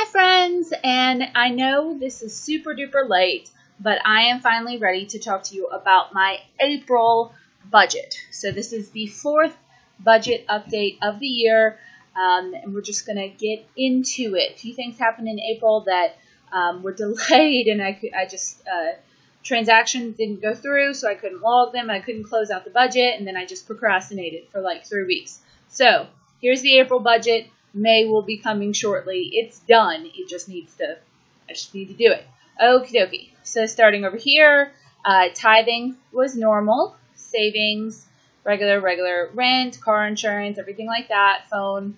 Hi friends, and I know this is super duper late, but I am finally ready to talk to you about my April budget. So this is the fourth budget update of the year, and we're just going to get into it. A few things happened in April that were delayed, and transactions didn't go through, so I couldn't log them. I couldn't close out the budget, and then I just procrastinated for like 3 weeks. So here's the April budget. May will be coming shortly. It's done. I just need to do it. Okie dokie. So starting over here, tithing was normal. Savings, regular rent, car insurance, everything like that. Phone,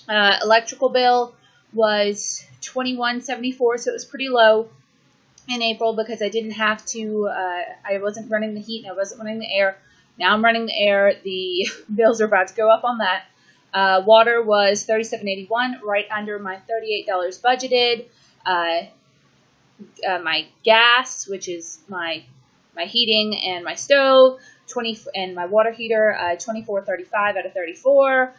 electrical bill was $21.74, so it was pretty low in April because I didn't have to. I wasn't running the heat and I wasn't running the air. Now I'm running the air. The bills are about to go up on that. Water was $37.81, right under my $38 budgeted. My gas, which is my heating and my stove, and my water heater, $24.35 out of $34.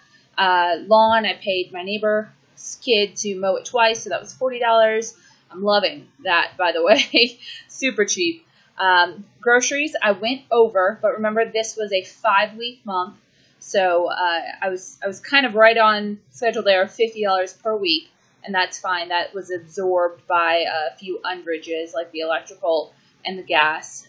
Lawn, I paid my neighbor's kid to mow it twice, so that was $40. I'm loving that, by the way. Super cheap. Groceries, I went over, but remember this was a 5-week month. So I was kind of right on schedule there, $50 per week, and that's fine. That was absorbed by a few underages like the electrical and the gas.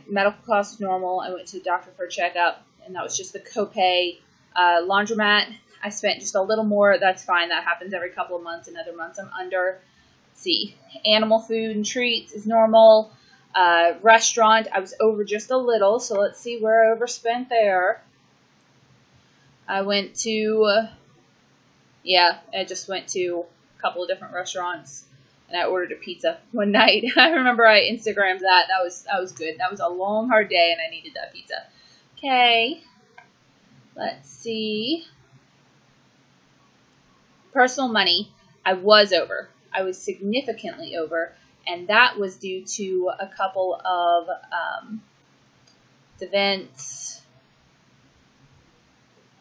Medical costs normal. I went to the doctor for a checkup, and that was just the copay. Laundromat, I spent just a little more. That's fine. That happens every couple of months, and other months I'm under. Let's see. Animal food and treats is normal. Restaurant, I was over just a little, so let's see where I overspent there. I went to, I just went to a couple of different restaurants, and I ordered a pizza one night. I remember I Instagrammed that. That was good. That was a long, hard day, and I needed that pizza. Okay, let's see. Personal money, I was over. I was significantly over. And that was due to a couple of events.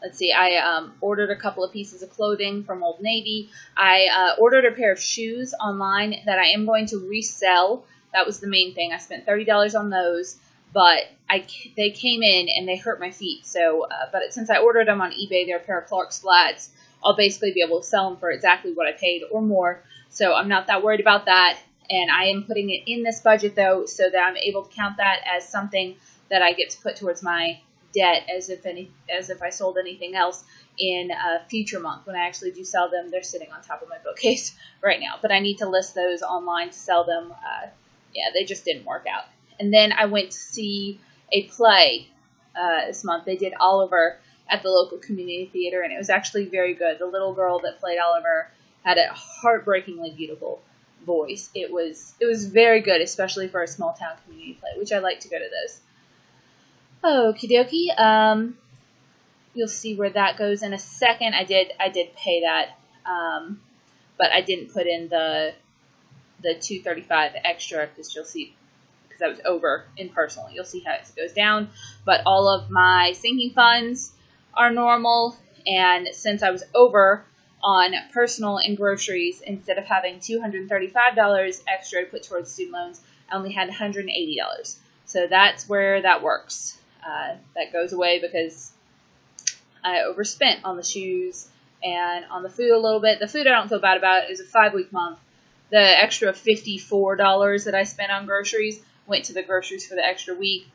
Let's see, I ordered a couple of pieces of clothing from Old Navy. I ordered a pair of shoes online that I am going to resell. That was the main thing. I spent $30 on those, but they came in and they hurt my feet. So, but since I ordered them on eBay, they're a pair of Clark's flats. I'll basically be able to sell them for exactly what I paid or more. So I'm not that worried about that. And I am putting it in this budget, though, so that I'm able to count that as something that I get to put towards my debt as if I sold anything else in a future month. When I actually do sell them, they're sitting on top of my bookcase right now. But I need to list those online to sell them. They just didn't work out. And then I went to see a play this month. They did Oliver at the local community theater, and it was actually very good. The little girl that played Oliver had a heartbreakingly beautiful voice. It was very good, especially for a small town community play, which I like to go to those. Okie dokie. You'll see where that goes in a second. I did pay that, but I didn't put in the $235 extra because you'll see, because I was over in personal. You'll see how it goes down. But all of my sinking funds are normal, and since I was over on personal and groceries, instead of having $235 extra to put towards student loans, I only had $180. So that's where that works. That goes away because I overspent on the shoes and on the food a little bit. The food I don't feel bad about. It was a 5-week month. The extra $54 that I spent on groceries went to the groceries for the extra week.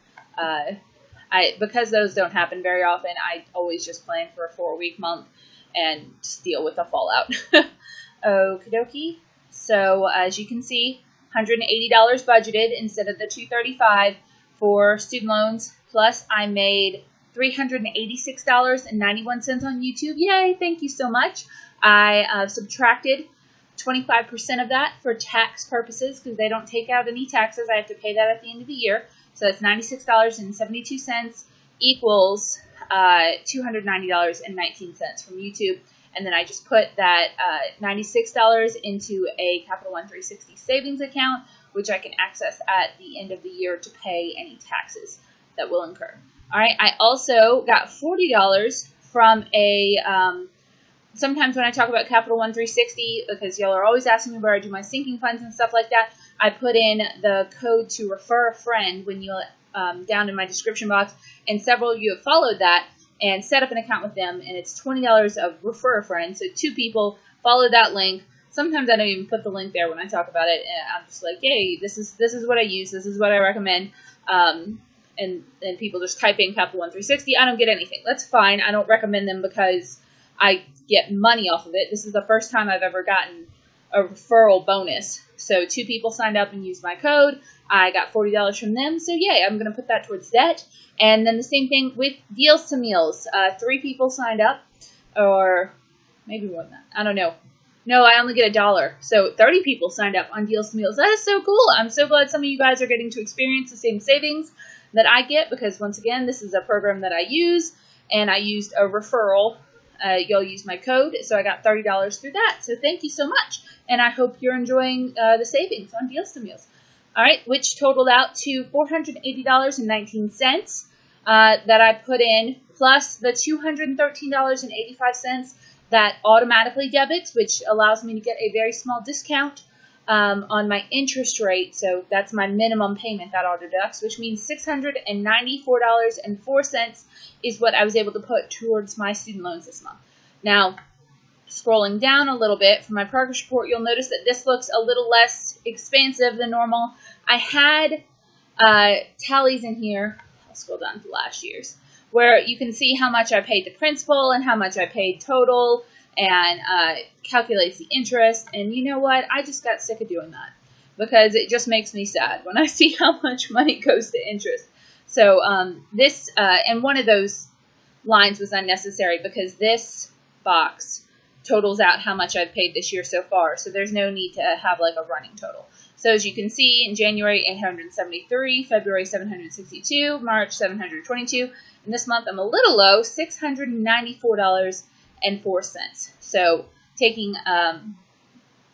Because those don't happen very often, I always just plan for a 4-week month and just deal with the fallout. Okie dokie. So as you can see, $180 budgeted instead of the $235 for student loans. Plus I made $386.91 on YouTube. Yay, thank you so much. I subtracted 25% of that for tax purposes because they don't take out any taxes. I have to pay that at the end of the year. So that's $96.72 equals $290.19 from YouTube. And then I just put that $96 into a Capital One 360 savings account, which I can access at the end of the year to pay any taxes that will incur. All right. I also got $40 from a sometimes when I talk about Capital One 360, because y'all are always asking me where I do my sinking funds and stuff like that, I put in the code to refer a friend when you down in my description box, and several of you have followed that and set up an account with them, and it's $20 of refer a friend. So 2 people follow that link. Sometimes I don't even put the link there when I talk about it, and I'm just like, yay, this is what I use, this is what I recommend. And people just type in Capital One 360. I don't get anything. That's fine. I don't recommend them because I get money off of it. This is the first time I've ever gotten a referral bonus. So 2 people signed up and used my code. I got $40 from them. So yay, I'm going to put that towards debt. And then the same thing with Deals to Meals. 3 people signed up, or maybe more than that. I don't know. No, I only get $1. So 30 people signed up on Deals to Meals. That is so cool. I'm so glad some of you guys are getting to experience the same savings that I get, because once again, this is a program that I use, and I used a referral. You'll use my code, so I got $30 through that. So thank you so much, and I hope you're enjoying the savings on Deals to Meals. All right, which totaled out to $480.19 that I put in, plus the $213.85 that automatically debits, which allows me to get a very small discount on my interest rate. So that's my minimum payment that auto deducts, which means $694.04 is what I was able to put towards my student loans this month. Now, scrolling down a little bit from my progress report, you'll notice that this looks a little less expansive than normal. I had tallies in here. I'll scroll down to last year's, where you can see how much I paid to principal and how much I paid total, and calculates the interest. And you know what? I just got sick of doing that, because it just makes me sad when I see how much money goes to interest. So this, and one of those lines was unnecessary, because this box totals out how much I've paid this year so far. So there's no need to have like a running total. So as you can see, in January, 873, February, 762, March, 722, and this month I'm a little low, $694.04. So taking,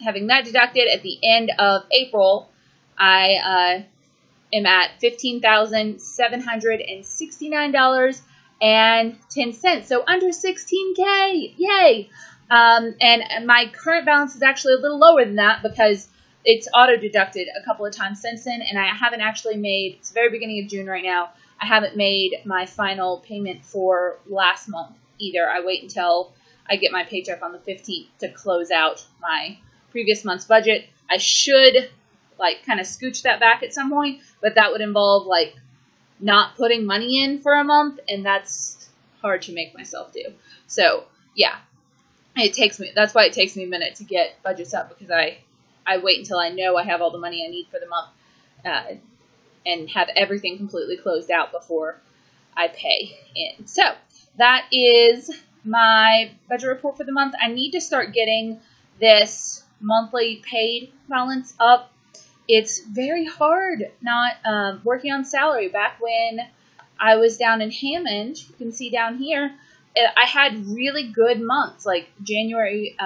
having that deducted at the end of April, I am at $15,769.10. So under $16K, yay! And my current balance is actually a little lower than that, because it's auto-deducted a couple of times since then, and I haven't actually made, it's the very beginning of June right now, I haven't made my final payment for last month either. I wait until I get my paycheck on the 15th to close out my previous month's budget. I should, like, kind of scooch that back at some point, but that would involve, like, not putting money in for a month, and that's hard to make myself do. So, yeah, that's why it takes me a minute to get budgets up, because I wait until I know I have all the money I need for the month and have everything completely closed out before I pay in. So that is my budget report for the month. I need to start getting this monthly paid balance up. It's very hard not working on salary. Back when I was down in Hammond, you can see down here, I had really good months, like January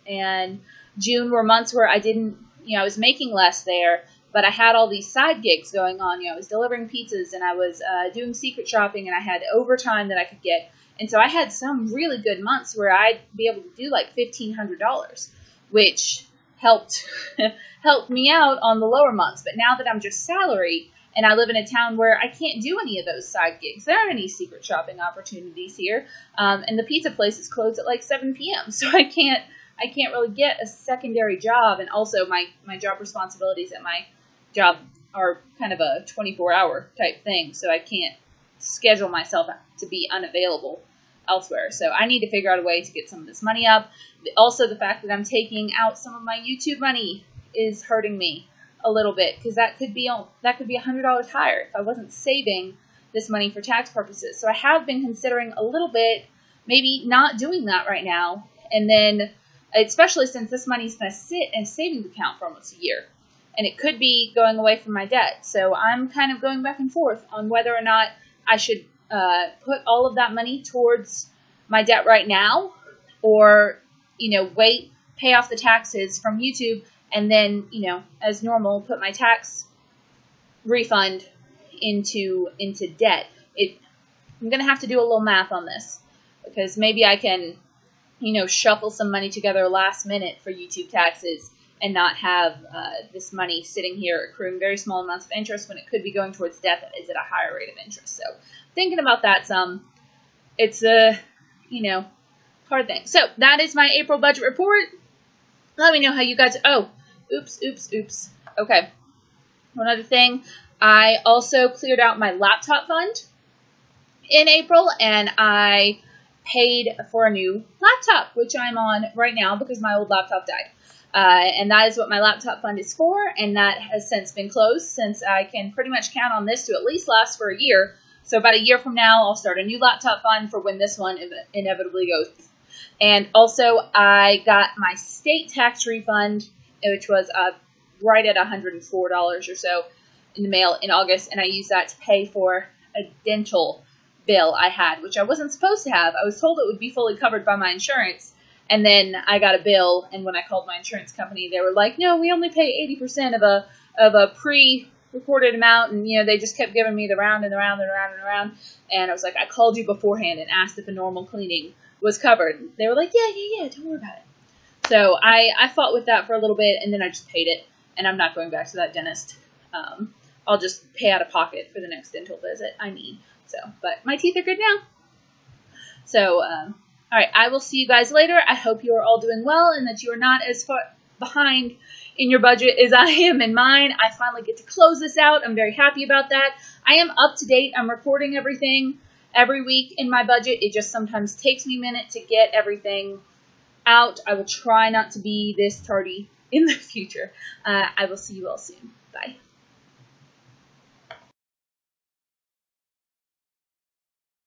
and June were months where I didn't, I was making less there, but I had all these side gigs going on. I was delivering pizzas, and I was doing secret shopping, and I had overtime that I could get. And so I had some really good months where I'd be able to do like $1,500, which helped me out on the lower months. But now that I'm just salary, and I live in a town where I can't do any of those side gigs, there aren't any secret shopping opportunities here, and the pizza place is closed at like 7 p.m., so I can't really get a secondary job. And also my job responsibilities at my job are kind of a 24-hour type thing, so I can't schedule myself to be unavailable elsewhere. So I need to figure out a way to get some of this money up. Also, the fact that I'm taking out some of my YouTube money is hurting me a little bit, because that could be $100 higher if I wasn't saving this money for tax purposes. So I have been considering a little bit maybe not doing that right now, and then especially since this money is going to sit in a savings account for almost a year, and it could be going away from my debt. So I'm kind of going back and forth on whether or not I should put all of that money towards my debt right now, or, wait, pay off the taxes from YouTube, and then, as normal, put my tax refund into debt. I'm going to have to do a little math on this, because maybe I can, shuffle some money together last minute for YouTube taxes and not have this money sitting here accruing very small amounts of interest when it could be going towards debt that is at a higher rate of interest. So thinking about that some, it's a, hard thing. So that is my April budget report. Let me know how you guys, oops. Okay. One other thing, I also cleared out my laptop fund in April, and I paid for a new laptop, which I'm on right now because my old laptop died. And that is what my laptop fund is for, and that has since been closed since I can pretty much count on this to at least last for a year. So about a year from now, I'll start a new laptop fund for when this one inevitably goes. And also, I got my state tax refund, which was right at $104 or so in the mail in August, and I used that to pay for a dental bill I had, which I wasn't supposed to have. I was told it would be fully covered by my insurance, and then I got a bill, and when I called my insurance company, they were like, no, we only pay 80% of a pre-recorded amount, and they just kept giving me the round and the round and the round and the round, and I was like, I called you beforehand and asked if a normal cleaning was covered. They were like, yeah, don't worry about it. So I fought with that for a little bit, and then I just paid it, and I'm not going back to that dentist. I'll just pay out of pocket for the next dental visit I need. So, but my teeth are good now. So, all right, I will see you guys later. I hope you are all doing well and that you are not as far behind in your budget as I am in mine. I finally get to close this out. I'm very happy about that. I am up to date. I'm recording everything every week in my budget. It just sometimes takes me a minute to get everything out. I will try not to be this tardy in the future. I will see you all soon. Bye.